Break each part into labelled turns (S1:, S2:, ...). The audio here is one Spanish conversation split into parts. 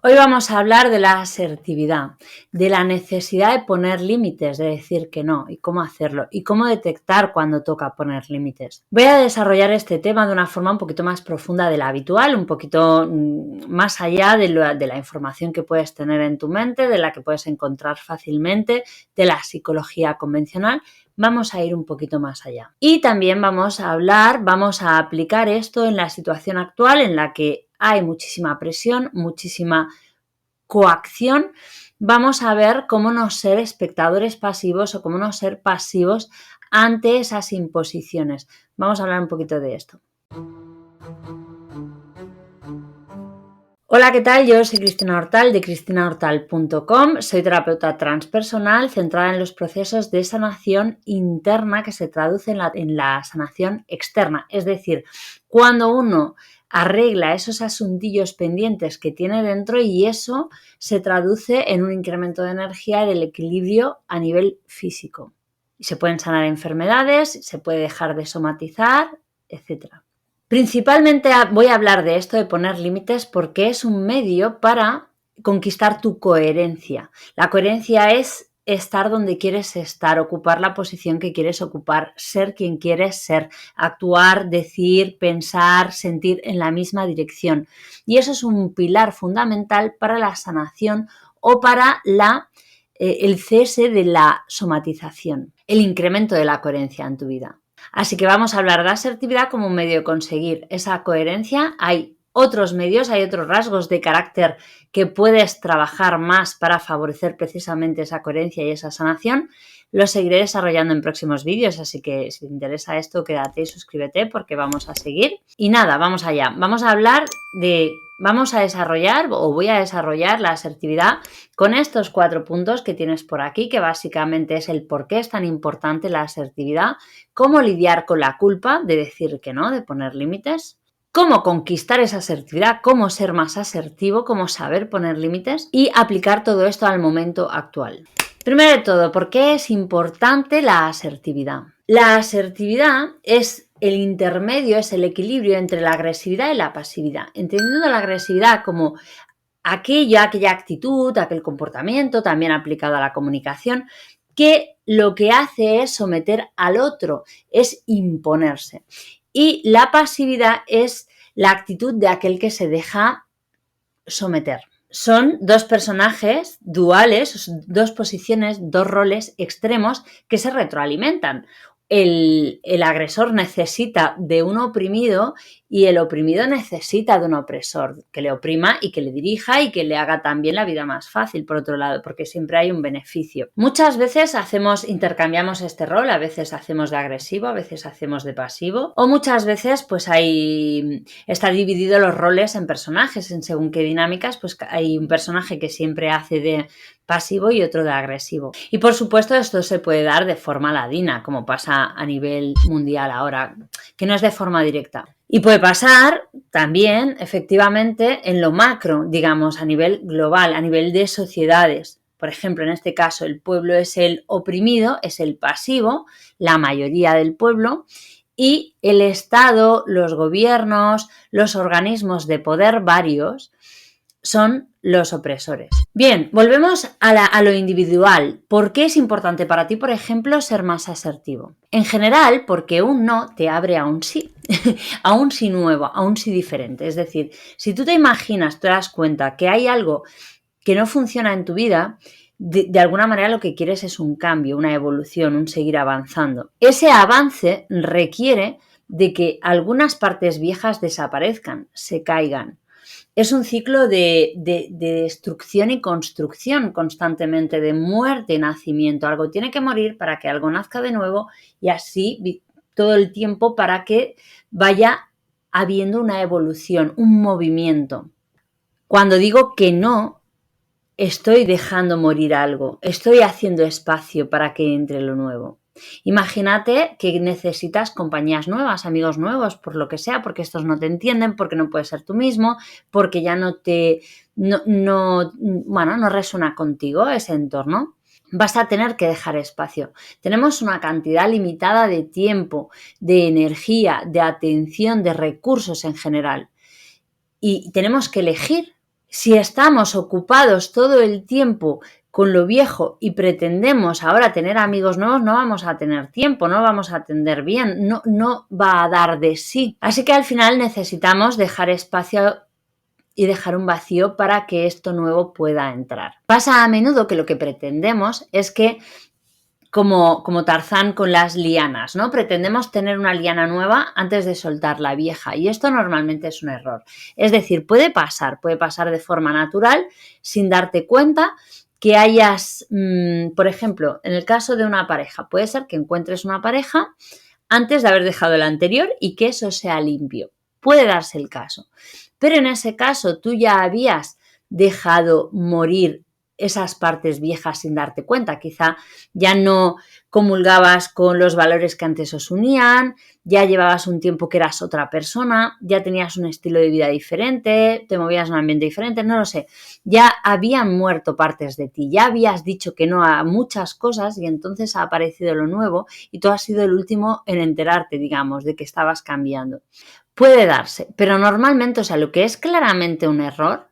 S1: Hoy vamos a hablar de la asertividad, de la necesidad de poner límites, de decir que no y cómo hacerlo y cómo detectar cuando toca poner límites. Voy a desarrollar este tema de una forma un poquito más profunda de la habitual, un poquito más allá de la información que puedes tener en tu mente, de la que puedes encontrar fácilmente, de la psicología convencional. Vamos a ir un poquito más allá. Y también vamos a aplicar esto en la situación actual en la que hay muchísima presión, muchísima coacción. Vamos a ver cómo no ser espectadores pasivos o cómo no ser pasivos ante esas imposiciones. Vamos a hablar un poquito de esto. Hola, ¿qué tal? Yo soy Cristina Hortal de cristinahortal.com. Soy terapeuta transpersonal centrada en los procesos de sanación interna que se traduce en la sanación externa. Es decir, cuando uno arregla esos asuntillos pendientes que tiene dentro y eso se traduce en un incremento de energía y del equilibrio a nivel físico. Se pueden sanar enfermedades, se puede dejar de somatizar, etcétera. Principalmente voy a hablar de esto de poner límites porque es un medio para conquistar tu coherencia. La coherencia es estar donde quieres estar, ocupar la posición que quieres ocupar, ser quien quieres ser, actuar, decir, pensar, sentir en la misma dirección. Y eso es un pilar fundamental para la sanación o para el cese de la somatización, el incremento de la coherencia en tu vida. Así que vamos a hablar de asertividad como un medio de conseguir esa coherencia. Hay otros medios, hay otros rasgos de carácter que puedes trabajar más para favorecer precisamente esa coherencia y esa sanación. Lo seguiré desarrollando en próximos vídeos, así que si te interesa esto, quédate y suscríbete porque vamos a seguir. Y nada, vamos allá. Vamos a desarrollar o voy a desarrollar la asertividad con estos 4 puntos que tienes por aquí, que básicamente es el por qué es tan importante la asertividad, cómo lidiar con la culpa de decir que no, de poner límites, cómo conquistar esa asertividad, cómo ser más asertivo, cómo saber poner límites y aplicar todo esto al momento actual. Primero de todo, ¿por qué es importante la asertividad? La asertividad es el intermedio, es el equilibrio entre la agresividad y la pasividad. Entendiendo la agresividad como aquella actitud, aquel comportamiento, también aplicado a la comunicación, que lo que hace es someter al otro, es imponerse. Y la pasividad es la actitud de aquel que se deja someter. Son dos personajes duales, dos posiciones, dos roles extremos que se retroalimentan. El agresor necesita de un oprimido y el oprimido necesita de un opresor que le oprima y que le dirija y que le haga también la vida más fácil, por otro lado, porque siempre hay un beneficio. Muchas veces intercambiamos este rol, a veces hacemos de agresivo, a veces hacemos de pasivo, o muchas veces pues está dividido los roles en personajes, en según qué dinámicas, pues hay un personaje que siempre hace de pasivo y otro de agresivo. Y por supuesto esto se puede dar de forma ladina, como pasa a nivel mundial ahora, que no es de forma directa. Y puede pasar también, efectivamente, en lo macro, digamos, a nivel global, a nivel de sociedades. Por ejemplo, en este caso, el pueblo es el oprimido, es el pasivo, la mayoría del pueblo, y el Estado, los gobiernos, los organismos de poder varios son los opresores. Bien, volvemos a lo individual. ¿Por qué es importante para ti, por ejemplo, ser más asertivo? En general, porque un no te abre a un sí, a un sí nuevo, a un sí diferente. Es decir, si tú te imaginas, te das cuenta que hay algo que no funciona en tu vida, de alguna manera lo que quieres es un cambio, una evolución, un seguir avanzando. Ese avance requiere de que algunas partes viejas desaparezcan, se caigan. Es un ciclo de destrucción y construcción constantemente, de muerte y nacimiento. Algo tiene que morir para que algo nazca de nuevo y así todo el tiempo para que vaya habiendo una evolución, un movimiento. Cuando digo que no, estoy dejando morir algo, estoy haciendo espacio para que entre lo nuevo. Imagínate que necesitas compañías nuevas, amigos nuevos, por lo que sea, porque estos no te entienden, porque no puedes ser tú mismo, porque ya no resuena contigo ese entorno. Vas a tener que dejar espacio. Tenemos una cantidad limitada de tiempo, de energía, de atención, de recursos en general. Y tenemos que elegir Si estamos ocupados todo el tiempo con lo viejo y pretendemos ahora tener amigos nuevos, no vamos a tener tiempo, no vamos a atender bien, no va a dar de sí. Así que al final necesitamos dejar espacio y dejar un vacío para que esto nuevo pueda entrar. Pasa a menudo que lo que pretendemos es que como Tarzán con las lianas, ¿no? Pretendemos tener una liana nueva antes de soltar la vieja y esto normalmente es un error. Es decir, puede pasar de forma natural sin darte cuenta que hayas, por ejemplo, en el caso de una pareja, puede ser que encuentres una pareja antes de haber dejado la anterior y que eso sea limpio. Puede darse el caso. Pero en ese caso tú ya habías dejado morir esas partes viejas sin darte cuenta. Quizá ya no comulgabas con los valores que antes os unían, ya llevabas un tiempo que eras otra persona, ya tenías un estilo de vida diferente, te movías en un ambiente diferente, no lo sé. Ya habían muerto partes de ti, ya habías dicho que no a muchas cosas y entonces ha aparecido lo nuevo y tú has sido el último en enterarte, digamos, de que estabas cambiando. Puede darse, pero normalmente, o sea, lo que es claramente un error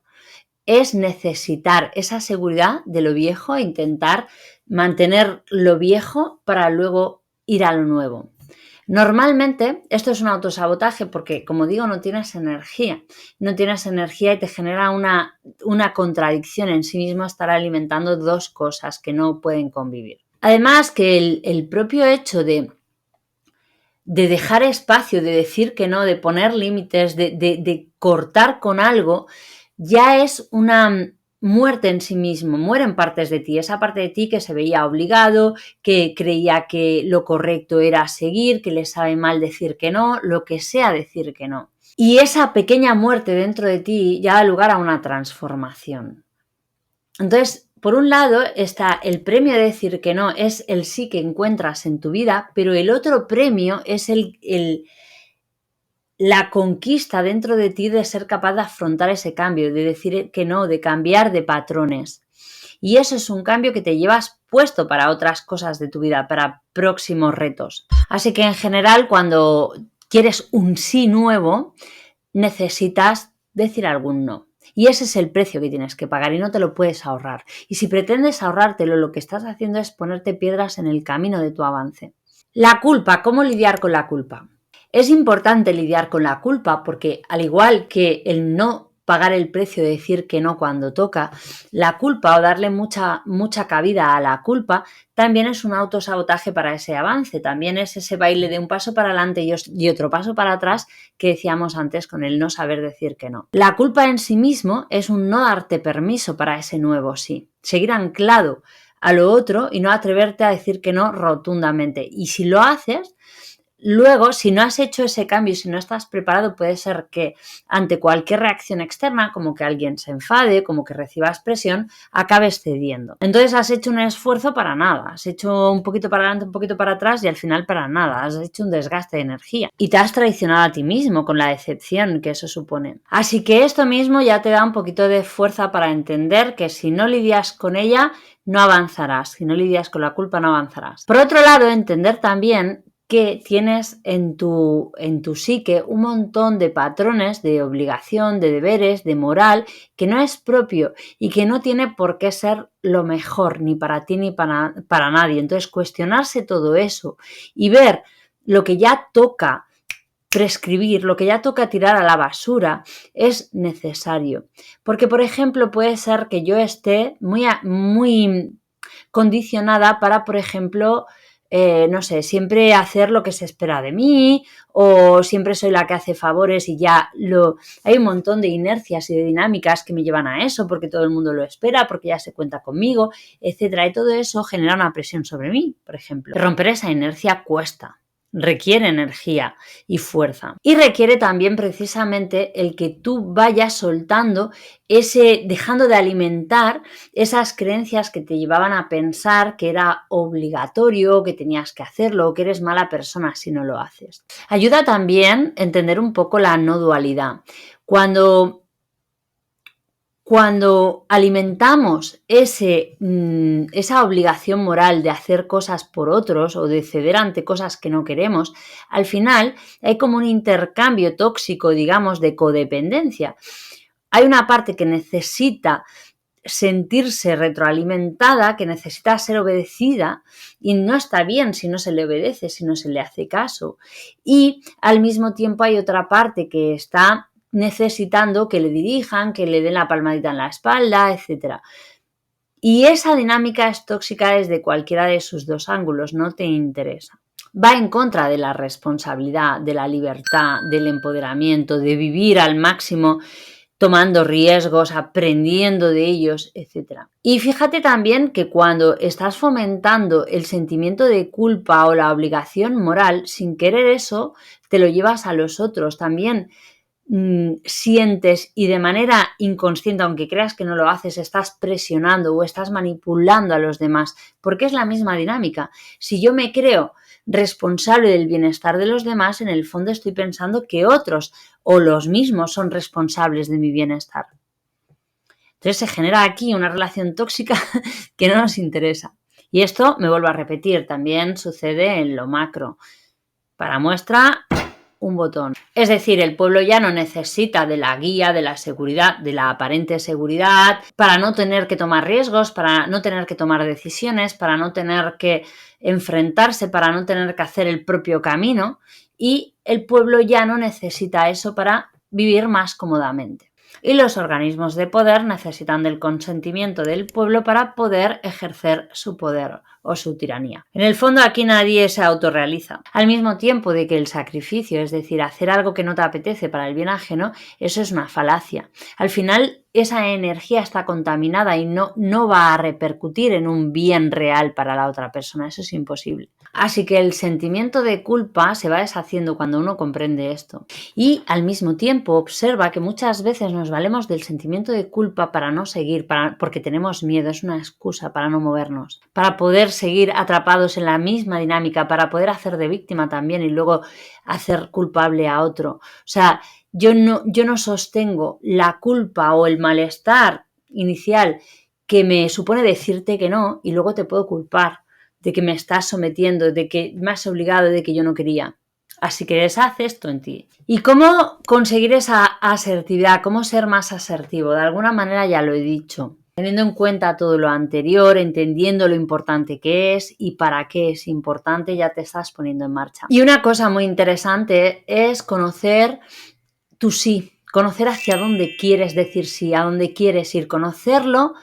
S1: es necesitar esa seguridad de lo viejo e intentar mantener lo viejo para luego ir a lo nuevo. Normalmente esto es un autosabotaje porque, como digo, no tienes energía y te genera una contradicción en sí mismo estar alimentando dos cosas que no pueden convivir. Además que el propio hecho de dejar espacio, de decir que no, de poner límites, de cortar con algo, ya es una muerte en sí mismo, mueren partes de ti, esa parte de ti que se veía obligado, que creía que lo correcto era seguir, que le sabe mal decir que no, lo que sea decir que no. Y esa pequeña muerte dentro de ti ya da lugar a una transformación. Entonces, por un lado está el premio de decir que no, es el sí que encuentras en tu vida, pero el otro premio es la conquista dentro de ti de ser capaz de afrontar ese cambio, de decir que no, de cambiar de patrones. Y eso es un cambio que te llevas puesto para otras cosas de tu vida, para próximos retos. Así que en general, cuando quieres un sí nuevo, necesitas decir algún no. Y ese es el precio que tienes que pagar y no te lo puedes ahorrar. Y si pretendes ahorrártelo, lo que estás haciendo es ponerte piedras en el camino de tu avance. La culpa, ¿cómo lidiar con la culpa? Es importante lidiar con la culpa porque, al igual que el no pagar el precio de decir que no cuando toca, la culpa o darle mucha cabida a la culpa también es un autosabotaje para ese avance, también es ese baile de un paso para adelante y otro paso para atrás que decíamos antes con el no saber decir que no. La culpa en sí mismo es un no darte permiso para ese nuevo sí, seguir anclado a lo otro y no atreverte a decir que no rotundamente. Y si lo haces, luego, si no has hecho ese cambio, si no estás preparado, puede ser que ante cualquier reacción externa, como que alguien se enfade, como que recibas presión, acabes cediendo. Entonces has hecho un esfuerzo para nada, has hecho un poquito para adelante, un poquito para atrás y al final para nada, has hecho un desgaste de energía y te has traicionado a ti mismo con la decepción que eso supone. Así que esto mismo ya te da un poquito de fuerza para entender que si no lidias con ella, no avanzarás, si no lidias con la culpa, no avanzarás. Por otro lado, entender también que tienes en tu psique un montón de patrones de obligación, de deberes, de moral, que no es propio y que no tiene por qué ser lo mejor ni para ti ni para nadie. Entonces, cuestionarse todo eso y ver lo que ya toca prescribir, lo que ya toca tirar a la basura, es necesario. Porque, por ejemplo, puede ser que yo esté muy condicionada para, por ejemplo, no sé, siempre hacer lo que se espera de mí o siempre soy la que hace favores y hay un montón de inercias y de dinámicas que me llevan a eso porque todo el mundo lo espera, porque ya se cuenta conmigo, etcétera. Y todo eso genera una presión sobre mí, por ejemplo. Romper esa inercia cuesta. Requiere energía y fuerza. Y requiere también precisamente el que tú vayas soltando dejando de alimentar esas creencias que te llevaban a pensar que era obligatorio, que tenías que hacerlo, que eres mala persona si no lo haces. Ayuda también a entender un poco la no dualidad. Cuando alimentamos esa obligación moral de hacer cosas por otros o de ceder ante cosas que no queremos, al final hay como un intercambio tóxico, digamos, de codependencia. hay una parte que necesita sentirse retroalimentada, que necesita ser obedecida, y no está bien si no se le obedece, si no se le hace caso. Y al mismo tiempo hay otra parte que está necesitando que le dirijan, que le den la palmadita en la espalda, etc. Y esa dinámica es tóxica desde cualquiera de sus dos ángulos, no te interesa. Va en contra de la responsabilidad, de la libertad, del empoderamiento, de vivir al máximo tomando riesgos, aprendiendo de ellos, etc. Y fíjate también que cuando estás fomentando el sentimiento de culpa o la obligación moral, sin querer eso, te lo llevas a los otros. También sientes y de manera inconsciente, aunque creas que no lo haces, estás presionando o estás manipulando a los demás, porque es la misma dinámica. Si yo me creo responsable del bienestar de los demás, en el fondo estoy pensando que otros o los mismos son responsables de mi bienestar. Entonces se genera aquí una relación tóxica que no nos interesa. Y esto, me vuelvo a repetir, también sucede en lo macro. Para muestra, un botón. Es decir, el pueblo ya no necesita de la guía, de la seguridad, de la aparente seguridad, para no tener que tomar riesgos, para no tener que tomar decisiones, para no tener que enfrentarse, para no tener que hacer el propio camino. Y el pueblo ya no necesita eso para vivir más cómodamente. Y los organismos de poder necesitan del consentimiento del pueblo para poder ejercer su poder o su tiranía. En el fondo aquí nadie se autorrealiza. Al mismo tiempo de que el sacrificio, es decir, hacer algo que no te apetece para el bien ajeno, eso es una falacia. Al final esa energía está contaminada y no va a repercutir en un bien real para la otra persona. Eso es imposible. Así que el sentimiento de culpa se va deshaciendo cuando uno comprende esto. Y al mismo tiempo observa que muchas veces nos valemos del sentimiento de culpa para no seguir, porque tenemos miedo, es una excusa para no movernos, para poder seguir atrapados en la misma dinámica, para poder hacer de víctima también y luego hacer culpable a otro. O sea, yo no sostengo la culpa o el malestar inicial que me supone decirte que no y luego te puedo culpar de que me estás sometiendo, de que me has obligado, de que yo no quería. Así que deshaz esto en ti. ¿Y cómo conseguir esa asertividad? ¿Cómo ser más asertivo? De alguna manera ya lo he dicho. Teniendo en cuenta todo lo anterior, entendiendo lo importante que es y para qué es importante, ya te estás poniendo en marcha. Y una cosa muy interesante es conocer tu sí, conocer hacia dónde quieres decir sí, a dónde quieres ir, conocerlo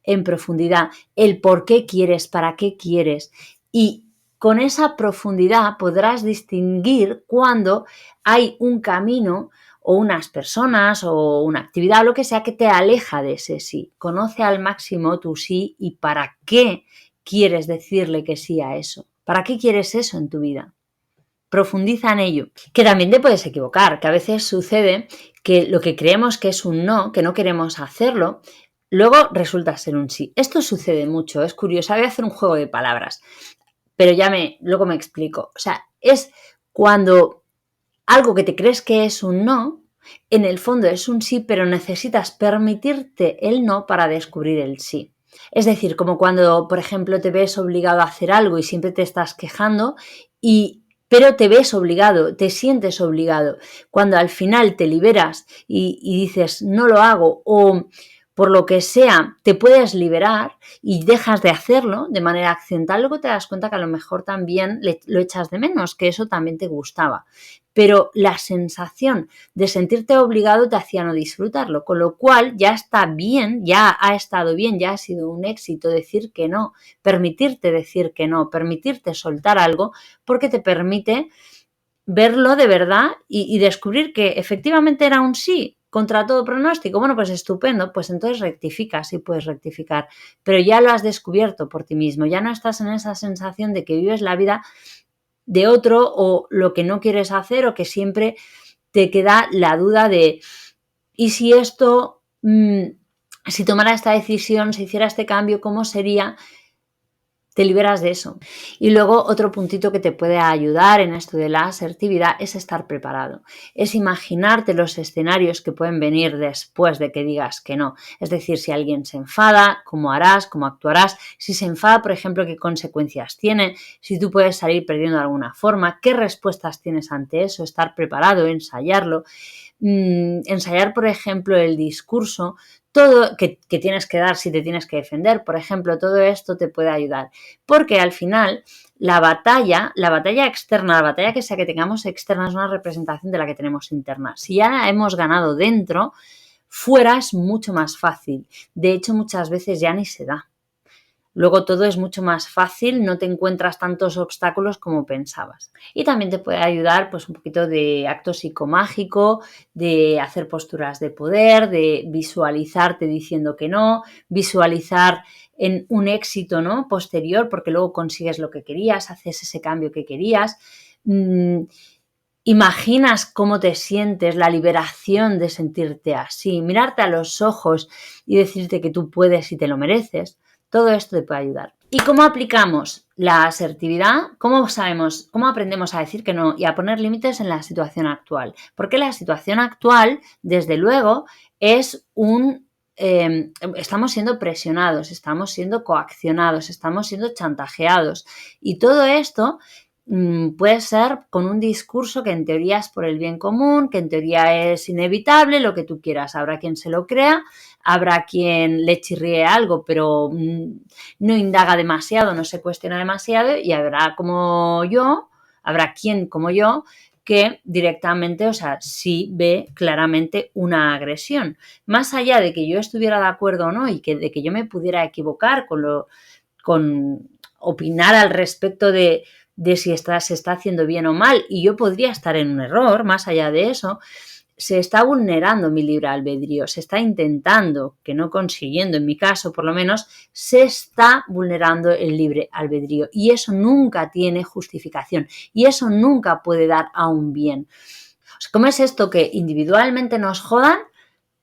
S1: en profundidad, el por qué quieres, para qué quieres. Y con esa profundidad podrás distinguir cuando hay un camino o unas personas o una actividad o lo que sea que te aleja de ese sí. Conoce al máximo tu sí y para qué quieres decirle que sí a eso. ¿Para qué quieres eso en tu vida? Profundiza en ello. Que también te puedes equivocar, que a veces sucede que lo que creemos que es un no, que no queremos hacerlo, luego resulta ser un sí. Esto sucede mucho, es curioso. Voy a hacer un juego de palabras, pero luego me explico. O sea, es cuando algo que te crees que es un no, en el fondo es un sí, pero necesitas permitirte el no para descubrir el sí. Es decir, como cuando, por ejemplo, te ves obligado a hacer algo y siempre te estás quejando pero te ves obligado, te sientes obligado. Cuando al final te liberas y dices no lo hago o por lo que sea te puedes liberar y dejas de hacerlo de manera accidental, luego te das cuenta que a lo mejor también lo echas de menos, que eso también te gustaba. Pero la sensación de sentirte obligado te hacía no disfrutarlo, con lo cual ya está bien, ya ha estado bien, ya ha sido un éxito decir que no, permitirte decir que no, permitirte soltar algo, porque te permite verlo de verdad y descubrir que efectivamente era un sí contra todo pronóstico. Bueno, pues estupendo, pues entonces rectificas y puedes rectificar, pero ya lo has descubierto por ti mismo, ya no estás en esa sensación de que vives la vida de otro o lo que no quieres hacer o que siempre te queda la duda de ¿y si esto, si tomara esta decisión, si hiciera este cambio, cómo sería? Te liberas de eso. Y luego otro puntito que te puede ayudar en esto de la asertividad es estar preparado. Es imaginarte los escenarios que pueden venir después de que digas que no. Es decir, si alguien se enfada, cómo harás, cómo actuarás. Si se enfada, por ejemplo, qué consecuencias tiene. Si tú puedes salir perdiendo de alguna forma. ¿Qué respuestas tienes ante eso? Estar preparado, ensayarlo. Ensayar, por ejemplo, el discurso, todo que tienes que dar si te tienes que defender, por ejemplo, todo esto te puede ayudar, porque al final la batalla externa, la batalla que sea que tengamos externa es una representación de la que tenemos interna. Si ya la hemos ganado dentro, fuera es mucho más fácil. De hecho, muchas veces ya ni se da. Luego todo es mucho más fácil, no te encuentras tantos obstáculos como pensabas. Y también te puede ayudar pues un poquito de acto psicomágico, de hacer posturas de poder, de visualizarte diciendo que no, visualizar en un éxito, ¿no?, posterior, porque luego consigues lo que querías, haces ese cambio que querías. Imaginas cómo te sientes, la liberación de sentirte así, mirarte a los ojos y decirte que tú puedes y te lo mereces. Todo esto te puede ayudar. ¿Y cómo aplicamos la asertividad? ¿Cómo sabemos, cómo aprendemos a decir que no y a poner límites en la situación actual? Porque la situación actual, desde luego, es estamos siendo presionados, estamos siendo coaccionados, estamos siendo chantajeados. Y todo esto puede ser con un discurso que en teoría es por el bien común, que en teoría es inevitable, lo que tú quieras. Habrá quien se lo crea, habrá quien le chirríe algo, pero no indaga demasiado, no se cuestiona demasiado, y habrá quien como yo que directamente, o sea, sí ve claramente una agresión. Más allá de que yo estuviera de acuerdo o no y de que yo me pudiera equivocar con opinar al respecto de si se está haciendo bien o mal, y yo podría estar en un error, más allá de eso, se está vulnerando mi libre albedrío, se está intentando, que no consiguiendo, en mi caso por lo menos, se está vulnerando el libre albedrío, y eso nunca tiene justificación, y eso nunca puede dar a un bien. O sea, ¿cómo es esto que individualmente nos jodan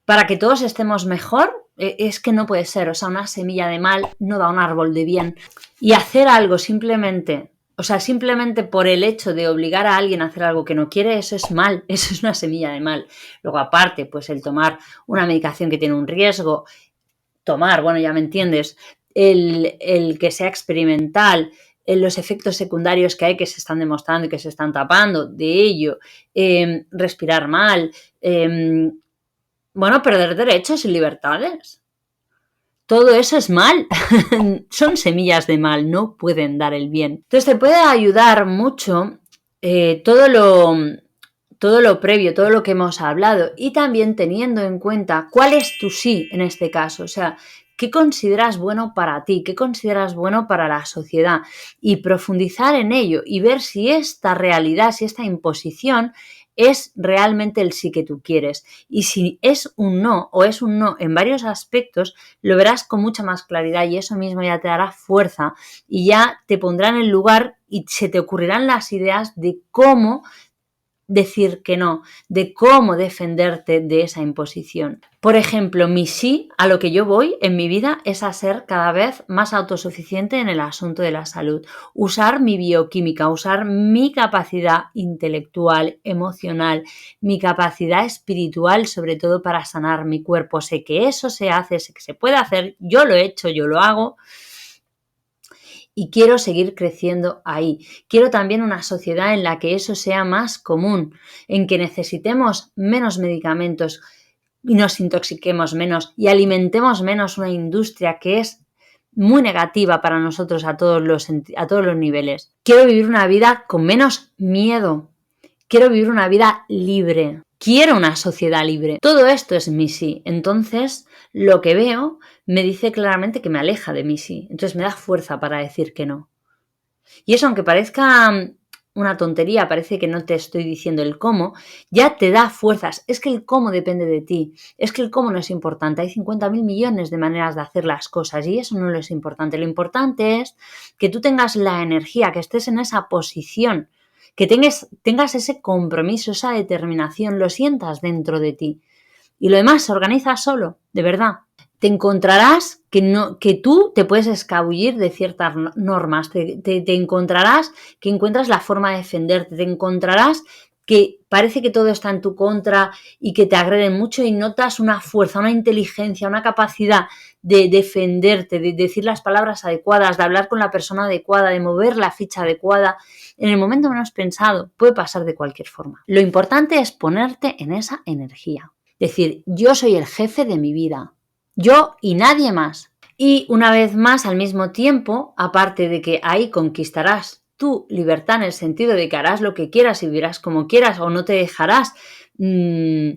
S1: para que todos estemos mejor? Es que no puede ser. O sea, una semilla de mal no da un árbol de bien. Y hacer algo simplemente por el hecho de obligar a alguien a hacer algo que no quiere, eso es mal, eso es una semilla de mal. Luego, aparte, pues el tomar una medicación que tiene un riesgo, bueno, ya me entiendes, el que sea experimental, los efectos secundarios que hay que se están demostrando y que se están tapando de ello, respirar mal, perder derechos y libertades. Todo eso es mal, son semillas de mal, no pueden dar el bien. Entonces te puede ayudar mucho todo lo previo, todo lo que hemos hablado, y también teniendo en cuenta cuál es tu sí en este caso, o sea, qué consideras bueno para ti, qué consideras bueno para la sociedad, y profundizar en ello y ver si esta realidad, si esta imposición es realmente el sí que tú quieres. Y si es un no o es un no en varios aspectos, lo verás con mucha más claridad, y eso mismo ya te dará fuerza y ya te pondrá en el lugar y se te ocurrirán las ideas de cómo decir que no, de cómo defenderte de esa imposición. Por ejemplo, mi sí a lo que yo voy en mi vida es a ser cada vez más autosuficiente en el asunto de la salud, usar mi bioquímica, usar mi capacidad intelectual, emocional, mi capacidad espiritual, sobre todo para sanar mi cuerpo. Sé que eso se hace, sé que se puede hacer, yo lo he hecho, yo lo hago. Y quiero seguir creciendo ahí. Quiero también una sociedad en la que eso sea más común, en que necesitemos menos medicamentos y nos intoxiquemos menos y alimentemos menos una industria que es muy negativa para nosotros a todos los niveles. Quiero vivir una vida con menos miedo. Quiero vivir una vida libre. Quiero una sociedad libre. Todo esto es mi sí. Entonces, lo que veo me dice claramente que me aleja de mi sí. Entonces me da fuerza para decir que no. Y eso, aunque parezca una tontería, parece que no te estoy diciendo el cómo, ya te da fuerzas. Es que el cómo depende de ti. Es que el cómo no es importante. Hay 50.000 millones de maneras de hacer las cosas y eso no es importante. Lo importante es que tú tengas la energía, que estés en esa posición, que tengas ese compromiso, esa determinación, lo sientas dentro de ti. Y lo demás se organiza solo, de verdad. te encontrarás que tú te puedes escabullir de ciertas normas, te encontrarás que encuentras la forma de defenderte, te encontrarás que parece que todo está en tu contra y que te agreden mucho y notas una fuerza, una inteligencia, una capacidad de defenderte, de decir las palabras adecuadas, de hablar con la persona adecuada, de mover la ficha adecuada. En el momento menos pensado, puede pasar de cualquier forma. Lo importante es ponerte en esa energía. Decir, yo soy el jefe de mi vida. Yo y nadie más. Y una vez más, al mismo tiempo, aparte de que ahí conquistarás tu libertad en el sentido de que harás lo que quieras y vivirás como quieras o no te dejarás, no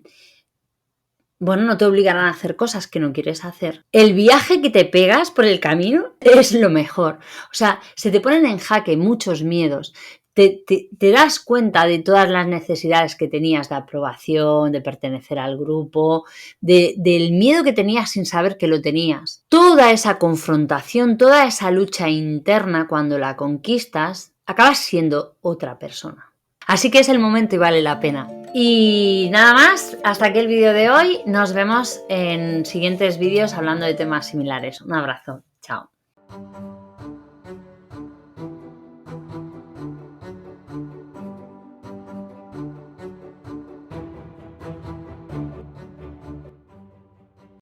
S1: te obligarán a hacer cosas que no quieres hacer. El viaje que te pegas por el camino es lo mejor. O sea, se te ponen en jaque muchos miedos. Te das cuenta de todas las necesidades que tenías de aprobación, de pertenecer al grupo, del miedo que tenías sin saber que lo tenías. Toda esa confrontación, toda esa lucha interna, cuando la conquistas, acabas siendo otra persona. Así que es el momento y vale la pena. Y nada más, hasta aquí el vídeo de hoy. Nos vemos en siguientes vídeos hablando de temas similares. Un abrazo. Chao.